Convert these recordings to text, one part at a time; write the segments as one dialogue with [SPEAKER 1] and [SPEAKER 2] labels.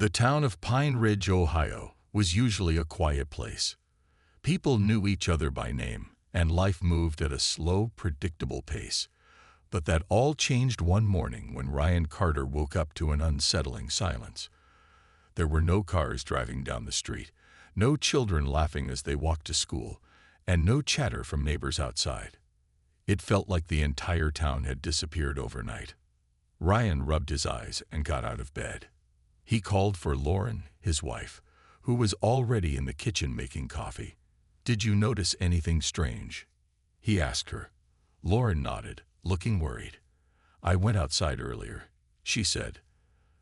[SPEAKER 1] The town of Pine Ridge, Ohio, was usually a quiet place. People knew each other by name, and life moved at a slow, predictable pace. But that all changed one morning when Ryan Carter woke up to an unsettling silence. There were no cars driving down the street, no children laughing as they walked to school, and no chatter from neighbors outside. It felt like the entire town had disappeared overnight. Ryan rubbed his eyes and got out of bed. He called for Lauren, his wife, who was already in the kitchen making coffee. "Did you notice anything strange?" he asked her. Lauren nodded, looking worried. "I went outside earlier," she said.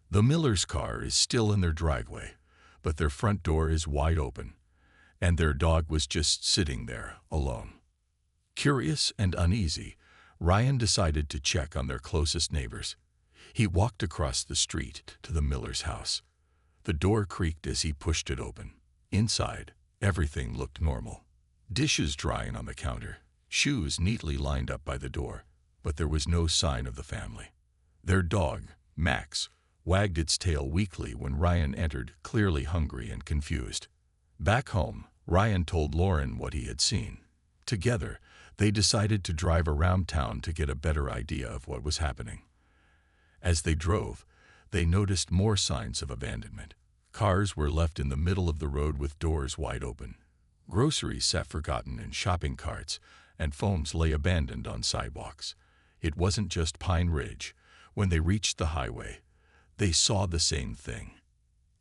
[SPEAKER 1] "The Miller's car is still in their driveway, but their front door is wide open, and their dog was just sitting there, alone." Curious and uneasy, Ryan decided to check on their closest neighbors. He walked across the street to the Miller's house. The door creaked as he pushed it open. Inside, everything looked normal. Dishes drying on the counter, shoes neatly lined up by the door, but there was no sign of the family. Their dog, Max, wagged its tail weakly when Ryan entered, clearly hungry and confused. Back home, Ryan told Lauren what he had seen. Together, they decided to drive around town to get a better idea of what was happening. As they drove, they noticed more signs of abandonment. Cars were left in the middle of the road with doors wide open. Groceries sat forgotten in shopping carts, and phones lay abandoned on sidewalks. It wasn't just Pine Ridge. When they reached the highway, they saw the same thing: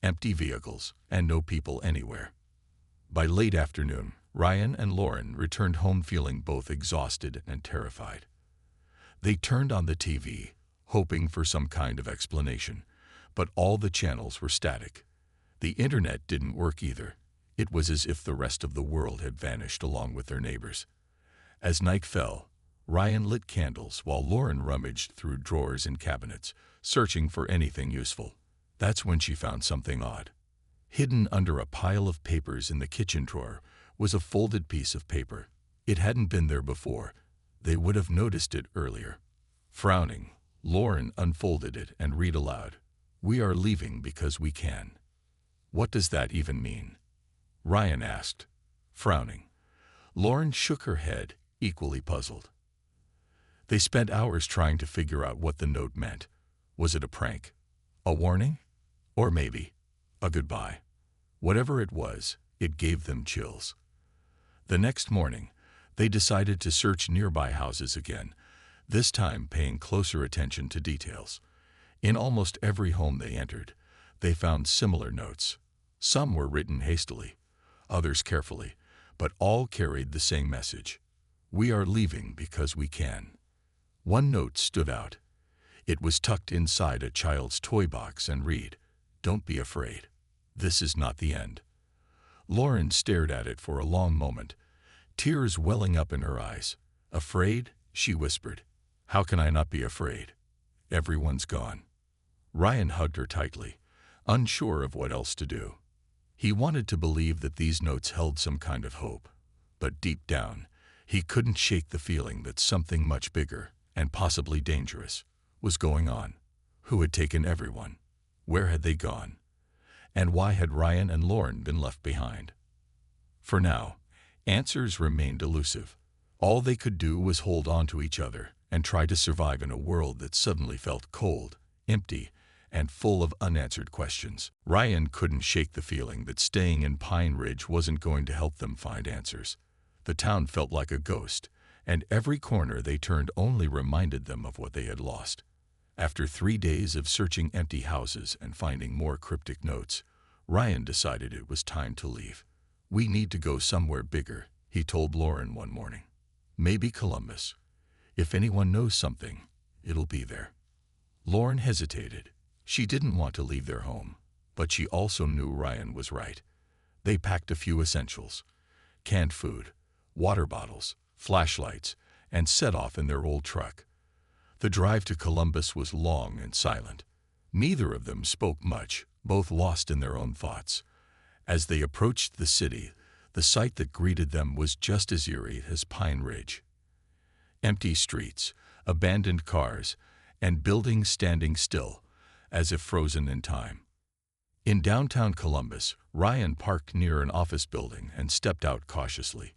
[SPEAKER 1] empty vehicles and no people anywhere. By late afternoon, Ryan and Lauren returned home feeling both exhausted and terrified. They turned on the TV, hoping for some kind of explanation, but all the channels were static. The internet didn't work either. It was as if the rest of the world had vanished along with their neighbors. As night fell, Ryan lit candles while Lauren rummaged through drawers and cabinets, searching for anything useful. That's when she found something odd. Hidden under a pile of papers in the kitchen drawer was a folded piece of paper. It hadn't been there before. They would have noticed it earlier. Frowning, Lauren unfolded it and read aloud, "We are leaving because we can." "What does that even mean?" Ryan asked, frowning. Lauren shook her head, equally puzzled. They spent hours trying to figure out what the note meant. Was it a prank? A warning? Or maybe a goodbye? Whatever it was, it gave them chills. The next morning, they decided to search nearby houses again, this time paying closer attention to details. In almost every home they entered, they found similar notes. Some were written hastily, others carefully, but all carried the same message: "We are leaving because we can." One note stood out. It was tucked inside a child's toy box and read, "Don't be afraid. This is not the end." Lauren stared at it for a long moment, tears welling up in her eyes. "Afraid?" she whispered. "How can I not be afraid? Everyone's gone." Ryan hugged her tightly, unsure of what else to do. He wanted to believe that these notes held some kind of hope, but deep down, he couldn't shake the feeling that something much bigger, and possibly dangerous, was going on. Who had taken everyone? Where had they gone? And why had Ryan and Lauren been left behind? For now, answers remained elusive. All they could do was hold on to each other and try to survive in a world that suddenly felt cold, empty, and full of unanswered questions. Ryan couldn't shake the feeling that staying in Pine Ridge wasn't going to help them find answers. The town felt like a ghost, and every corner they turned only reminded them of what they had lost. After 3 days of searching empty houses and finding more cryptic notes, Ryan decided it was time to leave. "We need to go somewhere bigger," he told Lauren one morning. "Maybe Columbus. If anyone knows something, it'll be there." Lauren hesitated. She didn't want to leave their home, but she also knew Ryan was right. They packed a few essentials: canned food, water bottles, flashlights, and set off in their old truck. The drive to Columbus was long and silent. Neither of them spoke much, both lost in their own thoughts. As they approached the city, the sight that greeted them was just as eerie as Pine Ridge. Empty streets, abandoned cars, and buildings standing still, as if frozen in time. In downtown Columbus, Ryan parked near an office building and stepped out cautiously.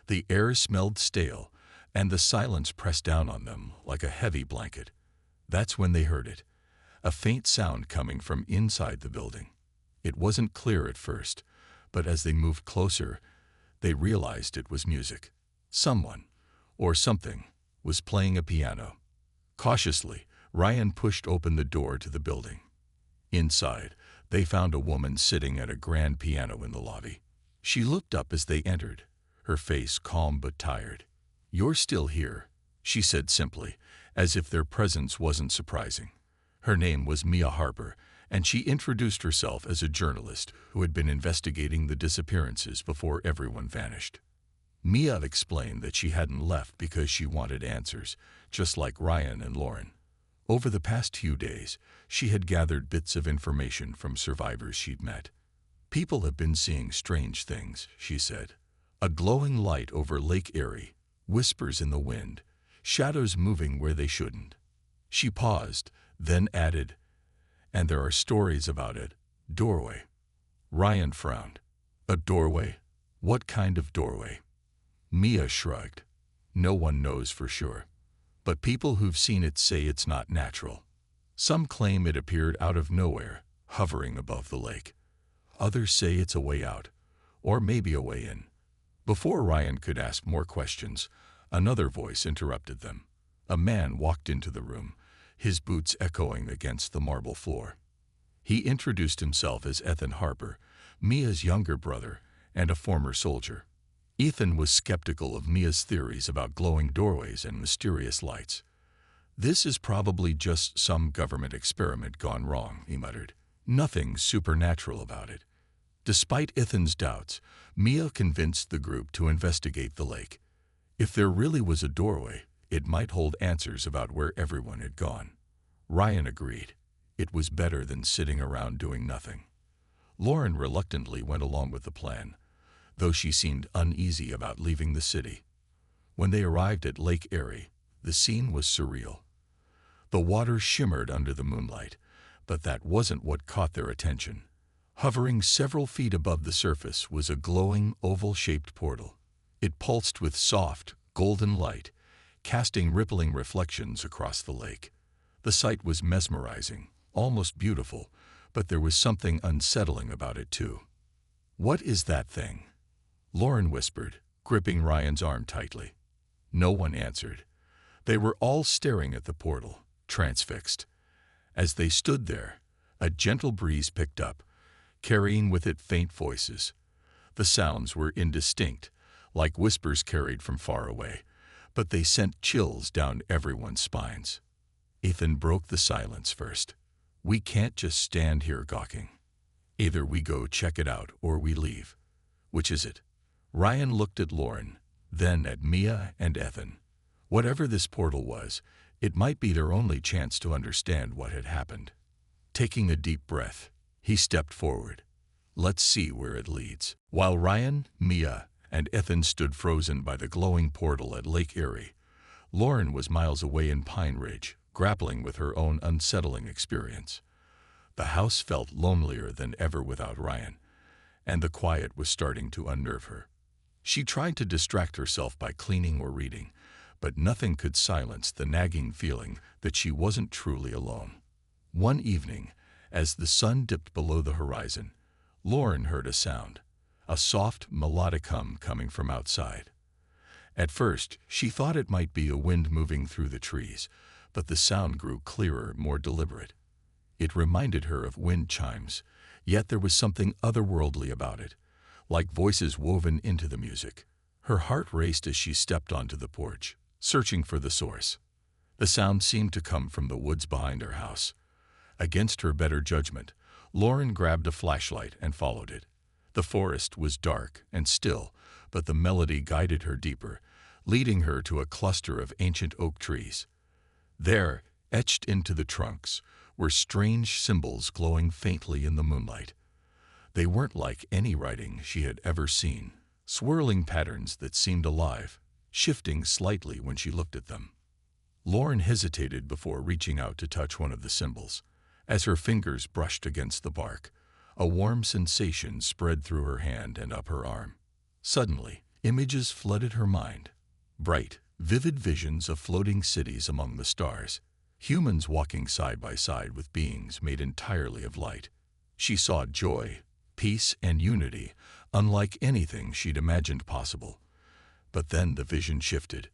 [SPEAKER 1] The air smelled stale, and the silence pressed down on them like a heavy blanket. That's when they heard it, a faint sound coming from inside the building. It wasn't clear at first, but as they moved closer, they realized it was music. Someone, or something, was playing a piano. Cautiously, Ryan pushed open the door to the building. Inside, they found a woman sitting at a grand piano in the lobby. She looked up as they entered, her face calm but tired. "You're still here," she said simply, as if their presence wasn't surprising. Her name was Mia Harper, and she introduced herself as a journalist who had been investigating the disappearances before everyone vanished. Mia explained that she hadn't left because she wanted answers, just like Ryan and Lauren. Over the past few days, she had gathered bits of information from survivors she'd met. "People have been seeing strange things," she said. "A glowing light over Lake Erie, whispers in the wind, shadows moving where they shouldn't." She paused, then added, "And there are stories about it. Doorway." Ryan frowned. "A doorway? What kind of doorway?" Mia shrugged. "No one knows for sure. But people who've seen it say it's not natural. Some claim it appeared out of nowhere, hovering above the lake. Others say it's a way out, or maybe a way in." Before Ryan could ask more questions, another voice interrupted them. A man walked into the room, his boots echoing against the marble floor. He introduced himself as Ethan Harper, Mia's younger brother and a former soldier. Ethan was skeptical of Mia's theories about glowing doorways and mysterious lights. "This is probably just some government experiment gone wrong," he muttered. "Nothing supernatural about it." Despite Ethan's doubts, Mia convinced the group to investigate the lake. If there really was a doorway, it might hold answers about where everyone had gone. Ryan agreed. It was better than sitting around doing nothing. Lauren reluctantly went along with the plan, though she seemed uneasy about leaving the city. When they arrived at Lake Erie, the scene was surreal. The water shimmered under the moonlight, but that wasn't what caught their attention. Hovering several feet above the surface was a glowing, oval-shaped portal. It pulsed with soft, golden light, casting rippling reflections across the lake. The sight was mesmerizing, almost beautiful, but there was something unsettling about it too. "What is that thing?" Lauren whispered, gripping Ryan's arm tightly. No one answered. They were all staring at the portal, transfixed. As they stood there, a gentle breeze picked up, carrying with it faint voices. The sounds were indistinct, like whispers carried from far away, but they sent chills down everyone's spines. Ethan broke the silence first. "We can't just stand here gawking. Either we go check it out or we leave. Which is it?" Ryan looked at Lauren, then at Mia and Ethan. Whatever this portal was, it might be their only chance to understand what had happened. Taking a deep breath, he stepped forward. "Let's see where it leads." While Ryan, Mia, and Ethan stood frozen by the glowing portal at Lake Erie, Lauren was miles away in Pine Ridge, grappling with her own unsettling experience. The house felt lonelier than ever without Ryan, and the quiet was starting to unnerve her. She tried to distract herself by cleaning or reading, but nothing could silence the nagging feeling that she wasn't truly alone. One evening, as the sun dipped below the horizon, Lauren heard a sound, a soft, melodic hum coming from outside. At first, she thought it might be a wind moving through the trees, but the sound grew clearer, more deliberate. It reminded her of wind chimes, yet there was something otherworldly about it, like voices woven into the music. Her heart raced as she stepped onto the porch, searching for the source. The sound seemed to come from the woods behind her house. Against her better judgment, Lauren grabbed a flashlight and followed it. The forest was dark and still, but the melody guided her deeper, leading her to a cluster of ancient oak trees. There, etched into the trunks, were strange symbols glowing faintly in the moonlight. They weren't like any writing she had ever seen, swirling patterns that seemed alive, shifting slightly when she looked at them. Lauren hesitated before reaching out to touch one of the symbols. As her fingers brushed against the bark, A warm sensation spread through her hand and up her arm. Suddenly, images flooded her mind. Bright, vivid visions of floating cities among the stars. Humans walking side by side with beings made entirely of light. She saw joy, peace, and unity, unlike anything she'd imagined possible. But then the vision shifted.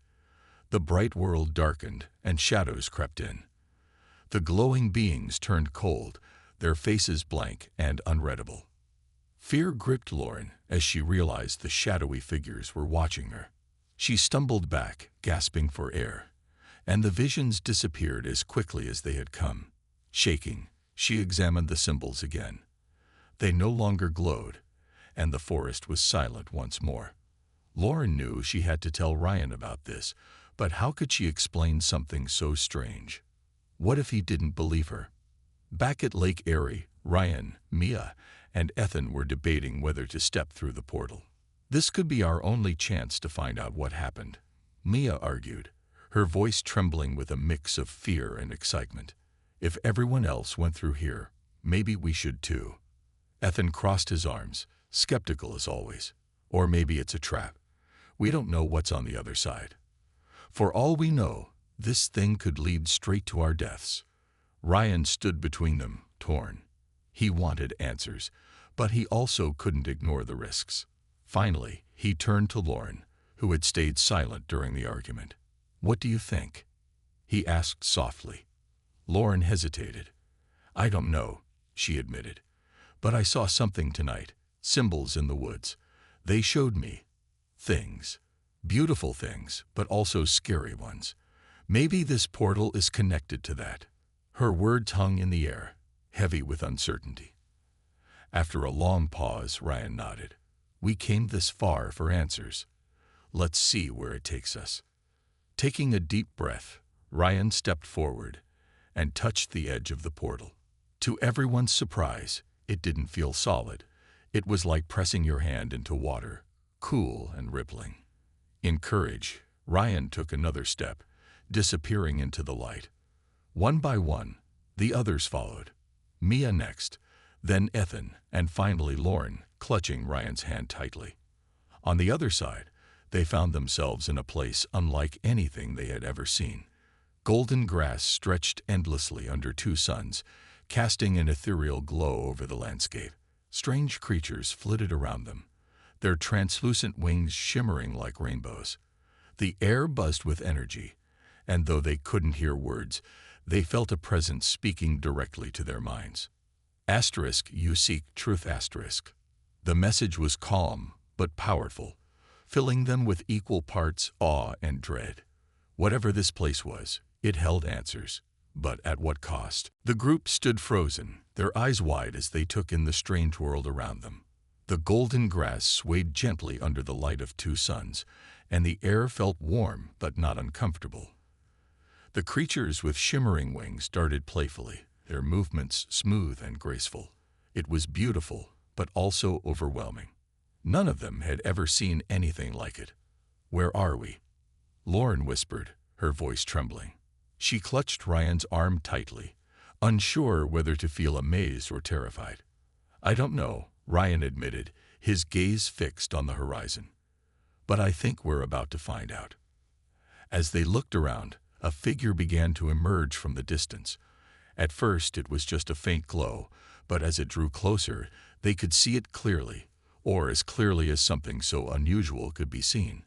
[SPEAKER 1] The bright world darkened, and shadows crept in. The glowing beings turned cold, their faces blank and unreadable. Fear gripped Lauren as she realized the shadowy figures were watching her. She stumbled back, gasping for air, and the visions disappeared as quickly as they had come. Shaking, she examined the symbols again. They no longer glowed, and the forest was silent once more. Lauren knew she had to tell Ryan about this, but how could she explain something so strange? What if he didn't believe her? Back at Lake Erie, Ryan, Mia, and Ethan were debating whether to step through the portal. This could be our only chance to find out what happened, Mia argued, her voice trembling with a mix of fear and excitement. If everyone else went through here, maybe we should too. Ethan crossed his arms, skeptical as always. Or maybe it's a trap. We don't know what's on the other side. For all we know, this thing could lead straight to our deaths. Ryan stood between them, torn. He wanted answers, but he also couldn't ignore the risks. Finally, he turned to Lauren, who had stayed silent during the argument. "What do you think?" he asked softly. Lauren hesitated. "I don't know," she admitted. "But I saw something tonight, symbols in the woods. They showed me things. Beautiful things, but also scary ones. Maybe this portal is connected to that." Her words hung in the air, heavy with uncertainty. After a long pause, Ryan nodded. "We came this far for answers. Let's see where it takes us." Taking a deep breath, Ryan stepped forward and touched the edge of the portal. To everyone's surprise, it didn't feel solid. It was like pressing your hand into water, cool and rippling. In courage, Ryan took another step, disappearing into the light. One by one, the others followed. Mia next, then Ethan, and finally Lauren, clutching Ryan's hand tightly. On the other side, they found themselves in a place unlike anything they had ever seen. Golden grass stretched endlessly under two suns, casting an ethereal glow over the landscape. Strange creatures flitted around them, their translucent wings shimmering like rainbows. The air buzzed with energy, and though they couldn't hear words, they felt a presence speaking directly to their minds. You seek truth. The message was calm but powerful, filling them with equal parts awe and dread. Whatever this place was, it held answers. But at what cost? The group stood frozen, their eyes wide as they took in the strange world around them. The golden grass swayed gently under the light of two suns, and the air felt warm but not uncomfortable. The creatures with shimmering wings darted playfully, their movements smooth and graceful. It was beautiful, but also overwhelming. None of them had ever seen anything like it. "Where are we?" Lauren whispered, her voice trembling. She clutched Ryan's arm tightly, unsure whether to feel amazed or terrified. "I don't know," Ryan admitted, his gaze fixed on the horizon. "But I think we're about to find out." As they looked around, a figure began to emerge from the distance. At first it was just a faint glow, but as it drew closer, they could see it clearly, or as clearly as something so unusual could be seen.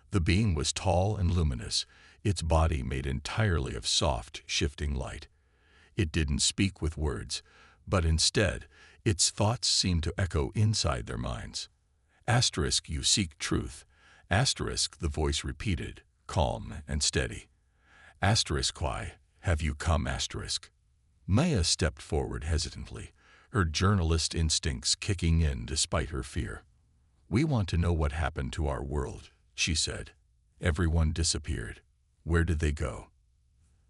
[SPEAKER 1] The being was tall and luminous, its body made entirely of soft, shifting light. It didn't speak with words, but instead, its thoughts seemed to echo inside their minds. You seek truth. The voice repeated, calm and steady. Why have you come? Maya stepped forward hesitantly, her journalist instincts kicking in despite her fear. "We want to know what happened to our world," she said. "Everyone disappeared. Where did they go?"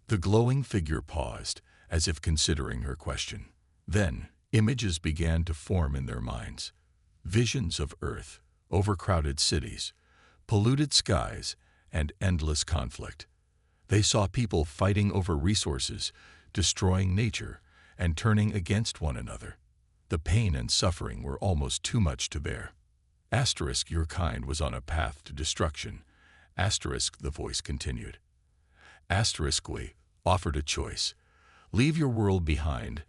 [SPEAKER 1] The glowing figure paused, as if considering her question. Then, images began to form in their minds. Visions of Earth, overcrowded cities, polluted skies, and endless conflict. They saw people fighting over resources, destroying nature, and turning against one another. The pain and suffering were almost too much to bear. Asterisk, your kind was on a path to destruction. Asterisk, the voice continued. Asterisk, we offered a choice. Leave your world behind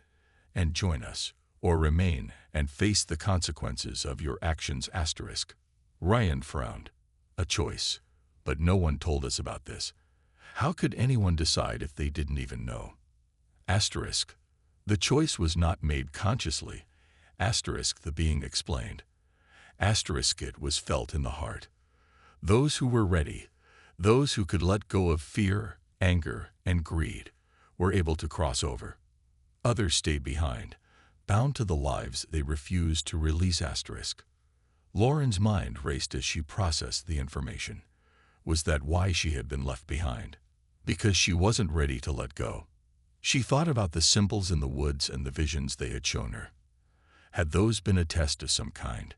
[SPEAKER 1] and join us, or remain and face the consequences of your actions. Asterisk. Ryan frowned. A choice. But no one told us about this. How could anyone decide if they didn't even know? Asterisk. The choice was not made consciously. Asterisk, the being explained. Asterisk, it was felt in the heart. Those who were ready, those who could let go of fear, anger, and greed, were able to cross over. Others stayed behind, bound to the lives they refused to release. Asterisk. Lauren's mind raced as she processed the information. Was that why she had been left behind? Because she wasn't ready to let go. She thought about the symbols in the woods and the visions they had shown her. Had those been a test of some kind?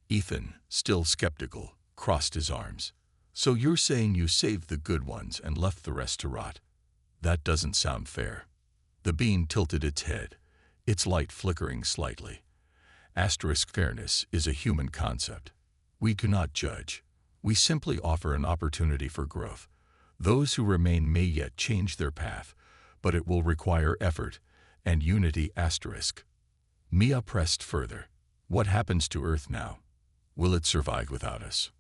[SPEAKER 1] Ethan, still skeptical, crossed his arms. So you're saying you saved the good ones and left the rest to rot? That doesn't sound fair. The bean tilted its head, its light flickering slightly. Asterisk, fairness is a human concept. We do not judge. We simply offer an opportunity for growth. Those who remain may yet change their path, but it will require effort and unity. Asterisk. Mia pressed further. What happens to Earth now? Will it survive without us?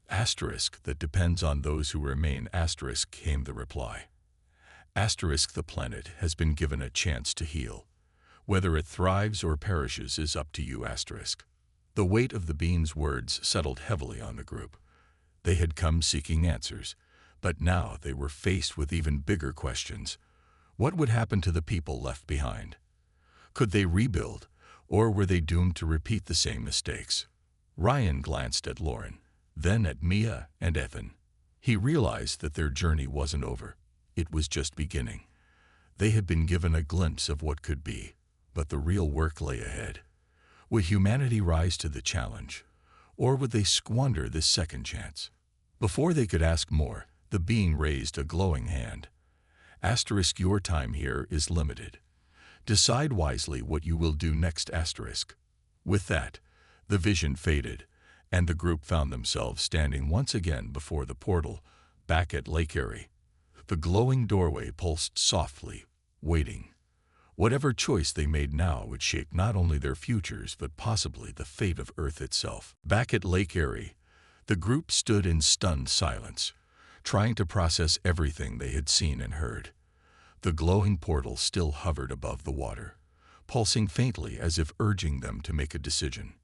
[SPEAKER 1] Asterisk, that depends on those who remain. Asterisk, came the reply. Asterisk, the planet has been given a chance to heal. Whether it thrives or perishes is up to you. Asterisk. The weight of the bean's words settled heavily on the group. They had come seeking answers, but now they were faced with even bigger questions. What would happen to the people left behind? Could they rebuild, or were they doomed to repeat the same mistakes? Ryan glanced at Lauren, then at Mia and Ethan. He realized that their journey wasn't over. It was just beginning. They had been given a glimpse of what could be, but the real work lay ahead. Would humanity rise to the challenge, or would they squander this second chance? Before they could ask more, the being raised a glowing hand. Asterisk, your time here is limited. Decide wisely what you will do next. Asterisk. With that, the vision faded, and the group found themselves standing once again before the portal, back at Lake Erie. The glowing doorway pulsed softly, waiting. Whatever choice they made now would shape not only their futures but possibly the fate of Earth itself. Back at Lake Erie, the group stood in stunned silence, trying to process everything they had seen and heard. The glowing portal still hovered above the water, pulsing faintly as if urging them to make a decision.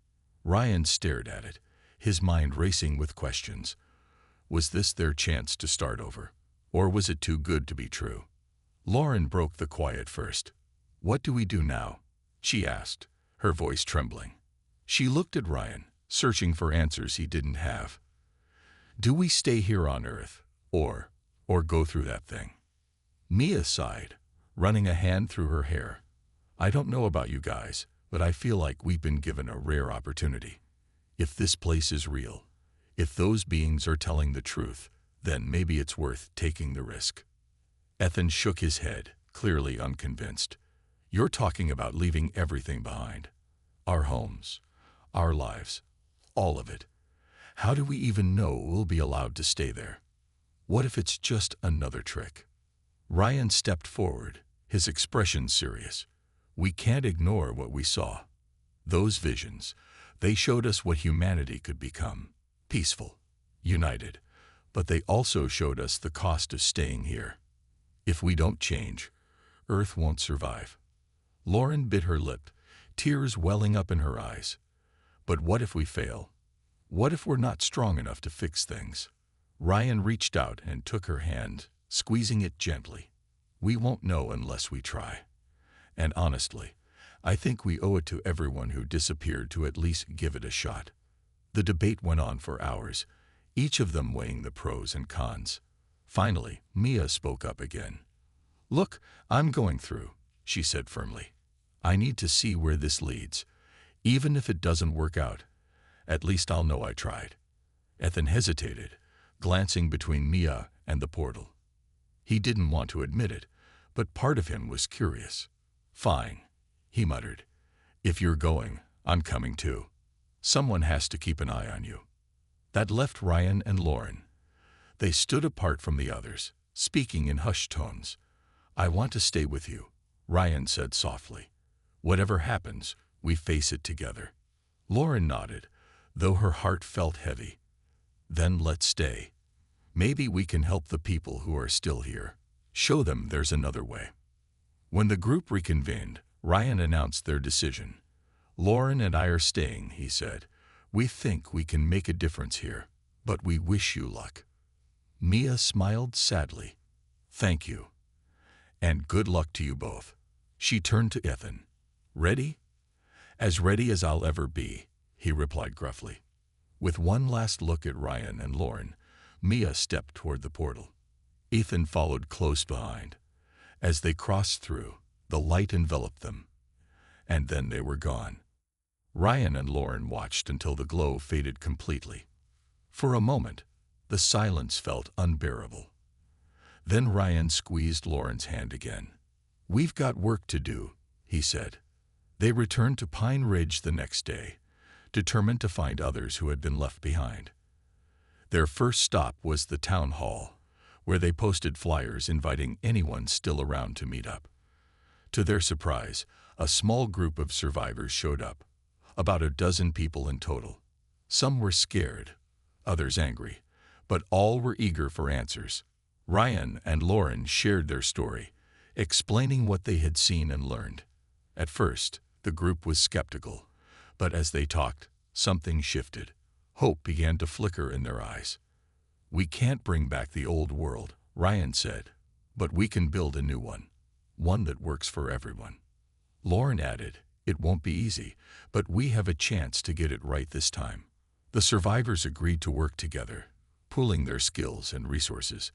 [SPEAKER 1] Ryan stared at it, his mind racing with questions. Was this their chance to start over, or was it too good to be true? Lauren broke the quiet first. What do we do now? She asked, her voice trembling. She looked at Ryan, searching for answers he didn't have. Do we stay here on Earth, or go through that thing? Mia sighed, running a hand through her hair. I don't know about you guys, but I feel like we've been given a rare opportunity. If this place is real, if those beings are telling the truth, then maybe it's worth taking the risk. Ethan shook his head, clearly unconvinced. You're talking about leaving everything behind. Our homes, our lives, all of it. How do we even know we'll be allowed to stay there? What if it's just another trick? Ryan stepped forward, his expression serious. We can't ignore what we saw. Those visions, they showed us what humanity could become. Peaceful, united. But they also showed us the cost of staying here. If we don't change, Earth won't survive. Lauren bit her lip, tears welling up in her eyes. But what if we fail? What if we're not strong enough to fix things? Ryan reached out and took her hand, squeezing it gently. We won't know unless we try. And honestly, I think we owe it to everyone who disappeared to at least give it a shot. The debate went on for hours, each of them weighing the pros and cons. Finally, Mia spoke up again. Look, I'm going through, she said firmly. I need to see where this leads. Even if it doesn't work out, at least I'll know I tried. Ethan hesitated, glancing between Mia and the portal. He didn't want to admit it, but part of him was curious. Fine, he muttered. If you're going, I'm coming too. Someone has to keep an eye on you." That left Ryan and Lauren. They stood apart from the others, speaking in hushed tones. "I want to stay with you," Ryan said softly. "Whatever happens, we face it together." Lauren nodded, though her heart felt heavy. "Then let's stay. Maybe we can help the people who are still here. Show them there's another way." When the group reconvened, Ryan announced their decision. "Lauren and I are staying," he said. "We think we can make a difference here, but we wish you luck." Mia smiled sadly. "Thank you. And good luck to you both." She turned to Ethan. "Ready?" "As ready as I'll ever be," he replied gruffly. With one last look at Ryan and Lauren, Mia stepped toward the portal. Ethan followed close behind. As they crossed through, the light enveloped them. And then they were gone. Ryan and Lauren watched until the glow faded completely. For a moment, the silence felt unbearable. Then Ryan squeezed Lauren's hand again. "We've got work to do," he said. They returned to Pine Ridge the next day, determined to find others who had been left behind. Their first stop was the town hall, where they posted flyers inviting anyone still around to meet up. To their surprise, a small group of survivors showed up, about a dozen people in total. Some were scared, others angry, but all were eager for answers. Ryan and Lauren shared their story, explaining what they had seen and learned. At first, the group was skeptical, but as they talked, something shifted. Hope began to flicker in their eyes. "We can't bring back the old world," Ryan said, "but we can build a new one that works for everyone." Lauren added, "It won't be easy, but we have a chance to get it right this time." The survivors agreed to work together, pooling their skills and resources.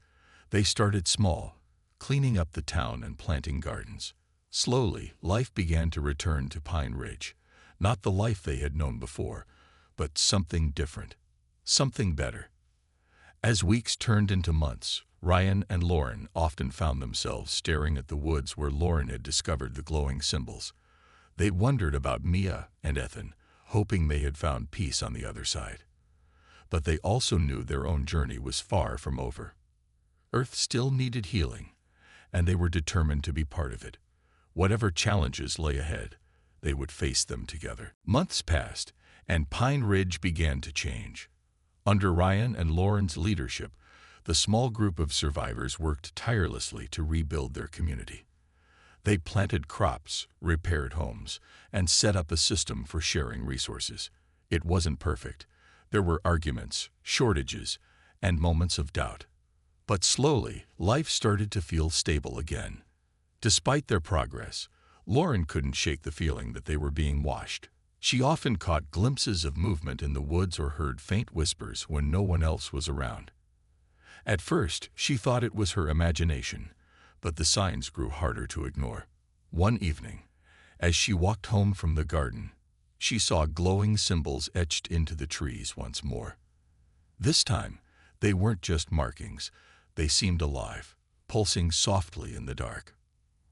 [SPEAKER 1] They started small, cleaning up the town and planting gardens. Slowly, life began to return to Pine Ridge. Not the life they had known before, but something different, something better. As weeks turned into months, Ryan and Lauren often found themselves staring at the woods where Lauren had discovered the glowing symbols. They wondered about Mia and Ethan, hoping they had found peace on the other side. But they also knew their own journey was far from over. Earth still needed healing, and they were determined to be part of it. Whatever challenges lay ahead, they would face them together. Months passed, and Pine Ridge began to change. Under Ryan and Lauren's leadership, the small group of survivors worked tirelessly to rebuild their community. They planted crops, repaired homes, and set up a system for sharing resources. It wasn't perfect. There were arguments, shortages, and moments of doubt. But slowly, life started to feel stable again. Despite their progress, Lauren couldn't shake the feeling that they were being watched. She often caught glimpses of movement in the woods or heard faint whispers when no one else was around. At first, she thought it was her imagination, but the signs grew harder to ignore. One evening, as she walked home from the garden, she saw glowing symbols etched into the trees once more. This time, they weren't just markings. They seemed alive, pulsing softly in the dark.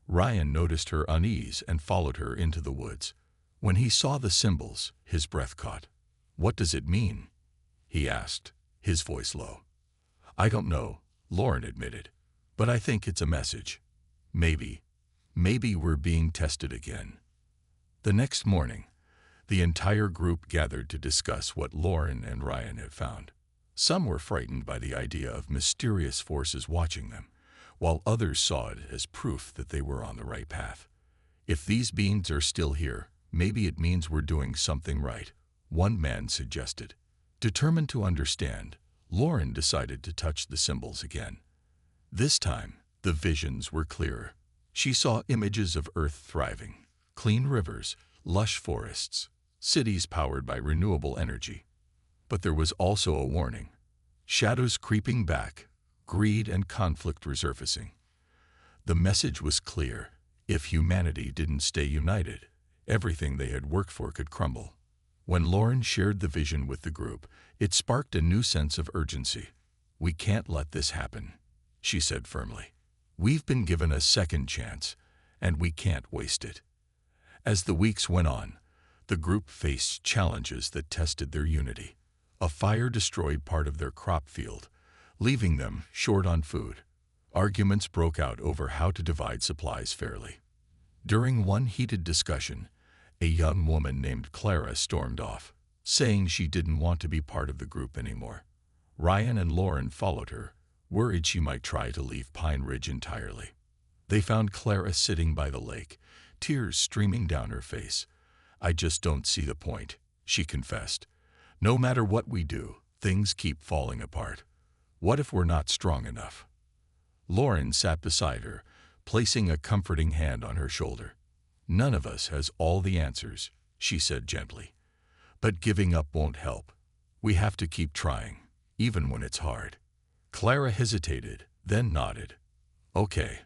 [SPEAKER 1] Ryan noticed her unease and followed her into the woods. When he saw the symbols, his breath caught. "What does it mean?" he asked, his voice low. "I don't know," Lauren admitted, "but I think it's a message. Maybe we're being tested again." The next morning, the entire group gathered to discuss what Lauren and Ryan had found. Some were frightened by the idea of mysterious forces watching them, while others saw it as proof that they were on the right path. "If these beings are still here, maybe it means we're doing something right," one man suggested. Determined to understand, Lauren decided to touch the symbols again. This time, the visions were clearer. She saw images of Earth thriving, clean rivers, lush forests, cities powered by renewable energy. But there was also a warning. Shadows creeping back, greed and conflict resurfacing. The message was clear. If humanity didn't stay united, everything they had worked for could crumble. When Lauren shared the vision with the group, it sparked a new sense of urgency. "We can't let this happen," she said firmly. "We've been given a second chance, and we can't waste it." As the weeks went on, The group faced challenges that tested their unity. A fire destroyed part of their crop field, leaving them short on food. Arguments broke out over how to divide supplies fairly. During one heated discussion, a young woman named Clara stormed off, saying she didn't want to be part of the group anymore. Ryan and Lauren followed her, worried she might try to leave Pine Ridge entirely. They found Clara sitting by the lake, tears streaming down her face. "I just don't see the point," she confessed. "No matter what we do, things keep falling apart. What if we're not strong enough?" Lauren sat beside her, placing a comforting hand on her shoulder. "None of us has all the answers," she said gently. "But giving up won't help. We have to keep trying, even when it's hard." Clara hesitated, then nodded. "Okay,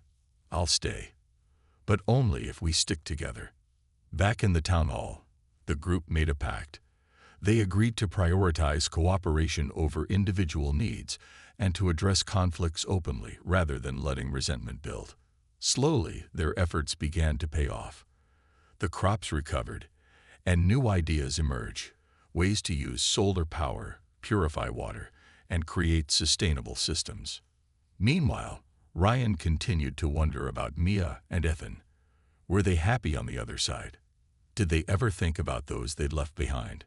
[SPEAKER 1] I'll stay. But only if we stick together." Back in the town hall, the group made a pact. They agreed to prioritize cooperation over individual needs and to address conflicts openly rather than letting resentment build. Slowly, their efforts began to pay off. The crops recovered, and new ideas emerged, ways to use solar power, purify water, and create sustainable systems. Meanwhile, Ryan continued to wonder about Mia and Ethan. Were they happy on the other side? Did they ever think about those they'd left behind?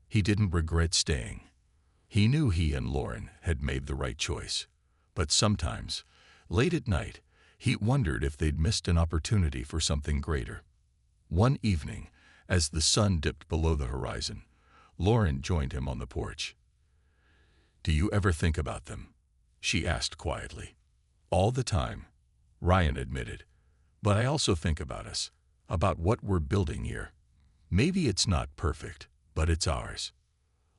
[SPEAKER 1] He didn't regret staying. He knew he and Lauren had made the right choice. But sometimes, late at night, he wondered if they'd missed an opportunity for something greater. One evening, as the sun dipped below the horizon, Lauren joined him on the porch. "Do you ever think about them?" she asked quietly. "All the time," Ryan admitted. "But I also think about us, about what we're building here. Maybe it's not perfect, but it's ours."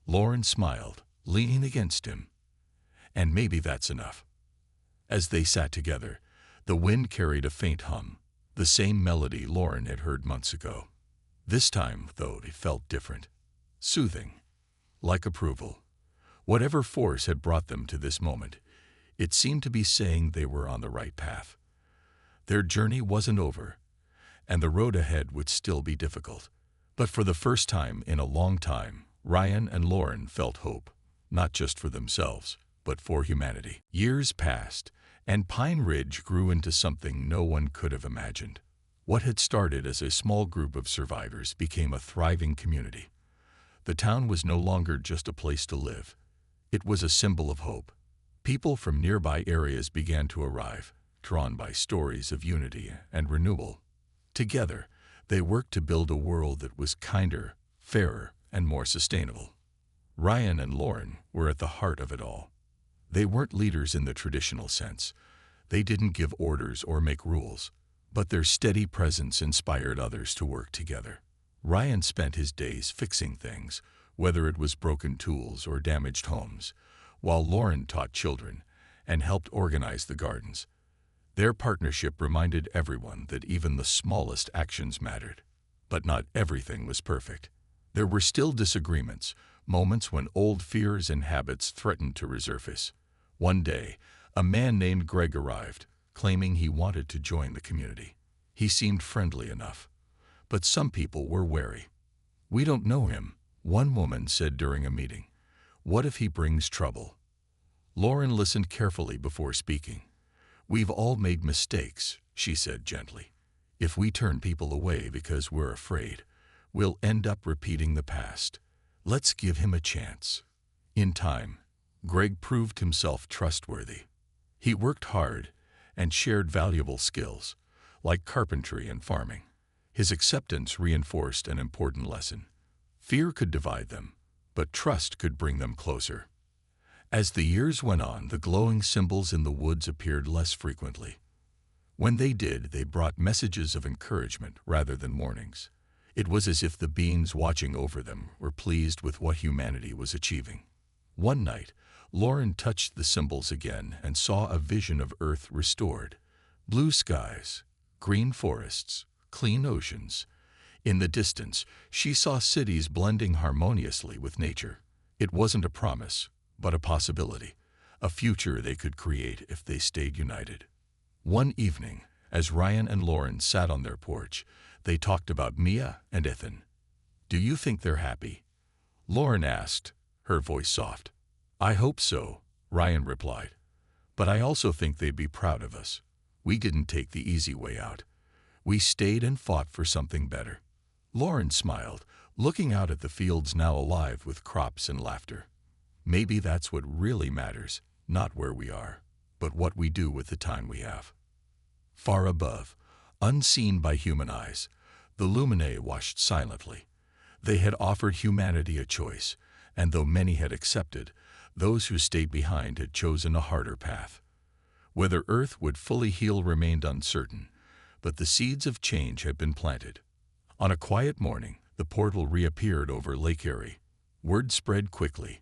[SPEAKER 1] Lauren smiled, leaning against him. "And maybe that's enough." As they sat together, the wind carried a faint hum, the same melody Lauren had heard months ago. This time, though, it felt different. Soothing. Like approval. Whatever force had brought them to this moment, it seemed to be saying they were on the right path. Their journey wasn't over, and the road ahead would still be difficult. But for the first time in a long time, Ryan and Lauren felt hope, not just for themselves, but for humanity. Years passed, and Pine Ridge grew into something no one could have imagined. What had started as a small group of survivors became a thriving community. The town was no longer just a place to live. It was a symbol of hope. People from nearby areas began to arrive, drawn by stories of unity and renewal. Together, they worked to build a world that was kinder, fairer, and more sustainable. Ryan and Lauren were at the heart of it all. They weren't leaders in the traditional sense. They didn't give orders or make rules, but their steady presence inspired others to work together. Ryan spent his days fixing things, whether it was broken tools or damaged homes, while Lauren taught children and helped organize the gardens. Their partnership reminded everyone that even the smallest actions mattered. But not everything was perfect. There were still disagreements, moments when old fears and habits threatened to resurface. One day, a man named Greg arrived, claiming he wanted to join the community. He seemed friendly enough, but some people were wary. "We don't know him," one woman said during a meeting. "What if he brings trouble?" Lauren listened carefully before speaking. "We've all made mistakes," she said gently. "If we turn people away because we're afraid, we'll end up repeating the past. Let's give him a chance." In time, Greg proved himself trustworthy. He worked hard and shared valuable skills, like carpentry and farming. His acceptance reinforced an important lesson. Fear could divide them, but trust could bring them closer. As the years went on, the glowing symbols in the woods appeared less frequently. When they did, they brought messages of encouragement rather than warnings. It was as if the beings watching over them were pleased with what humanity was achieving. One night, Lauren touched the symbols again and saw a vision of Earth restored. Blue skies, green forests, clean oceans. In the distance, she saw cities blending harmoniously with nature. It wasn't a promise, but a possibility, a future they could create if they stayed united. One evening, as Ryan and Lauren sat on their porch, they talked about Mia and Ethan. Do you think they're happy? Lauren asked, her voice soft. I hope so, Ryan replied. But I also think they'd be proud of us. We didn't take the easy way out. We stayed and fought for something better. Lauren smiled, looking out at the fields now alive with crops and laughter. Maybe that's what really matters, not where we are, but what we do with the time we have. Far above, unseen by human eyes, the Luminae watched silently. They had offered humanity a choice, and though many had accepted, those who stayed behind had chosen a harder path. Whether Earth would fully heal remained uncertain, but the seeds of change had been planted. On a quiet morning, the portal reappeared over Lake Erie. Word spread quickly,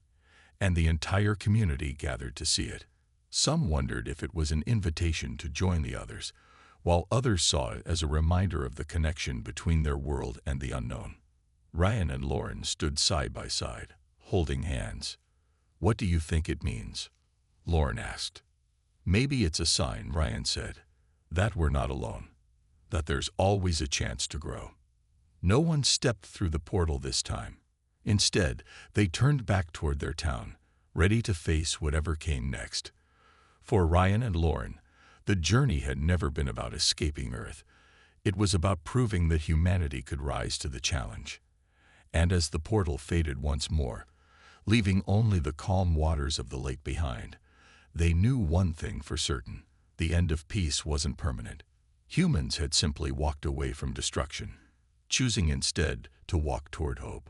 [SPEAKER 1] and the entire community gathered to see it. Some wondered if it was an invitation to join the others, while others saw it as a reminder of the connection between their world and the unknown. Ryan and Lauren stood side by side, holding hands. What do you think it means? Lauren asked. Maybe it's a sign, Ryan said, that we're not alone, that there's always a chance to grow. No one stepped through the portal this time. Instead, they turned back toward their town, ready to face whatever came next. For Ryan and Lauren, the journey had never been about escaping Earth. It was about proving that humanity could rise to the challenge. And as the portal faded once more, leaving only the calm waters of the lake behind, they knew one thing for certain: the end of peace wasn't permanent. Humans had simply walked away from destruction, choosing instead to walk toward hope.